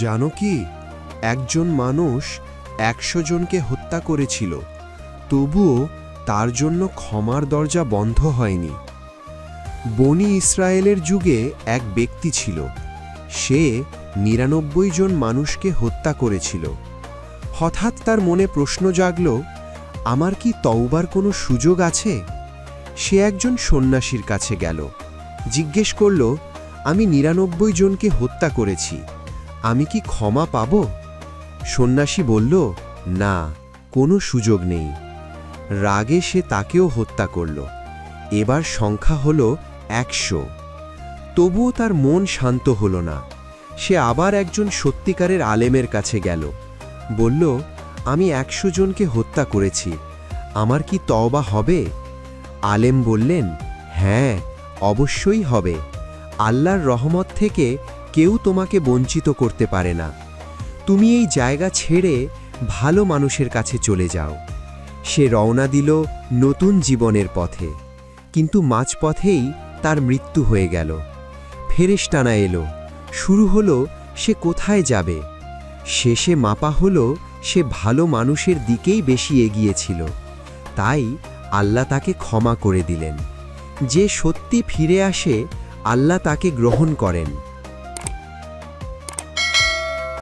জানো কি, একজন মানুষ ১০০ জনকে হত্যা করেছিল, তবুও তার জন্য ক্ষমার দরজা বন্ধ হয়নি। বনি ইসরায়েলের যুগে এক ব্যক্তি ছিল, সে ৯৯ জন মানুষকে হত্যা করেছিল। হঠাৎ তার মনে প্রশ্ন জাগল, আমার কি তওবার কোনো সুযোগ আছে? সে একজন সন্ন্যাসীর কাছে গেল, জিজ্ঞেস করল, আমি ৯৯ জনকে হত্যা করেছি, আমি কি ক্ষমা পাব? সন্ন্যাসী বলল, না, কোনো সুযোগ নেই। রাগে সে তাকেও হত্যা করল। এবার সংখ্যা হল ১০০। তবুও তার মন শান্ত হল না। সে আবার একজন সত্যিকারের আলেমের কাছে গেল, বলল, আমি ১০০ জনকে হত্যা করেছি, আমার কি তওবা হবে? আলেম বললেন, হ্যাঁ, অবশ্যই হবে। আল্লাহর রহমত থেকে কেউ তোমাকে বঞ্চিত করতে পারে না। তুমি এই জায়গা ছেড়ে ভালো মানুষের কাছে চলে যাও। সে রওনা দিল নতুন জীবনের পথে, কিন্তু মাঝপথেই তার মৃত্যু হয়ে গেল। ফেরেশতারা এলো, শুরু হলো সে কোথায় যাবে। শেষে মাপা হলো সে ভালো মানুষের দিকেই বেশি এগিয়েছিল, তাই আল্লাহ তাকে ক্ষমা করে দিলেন। যে সত্যি ফিরে আসে, আল্লাহ তাকে গ্রহণ করেন।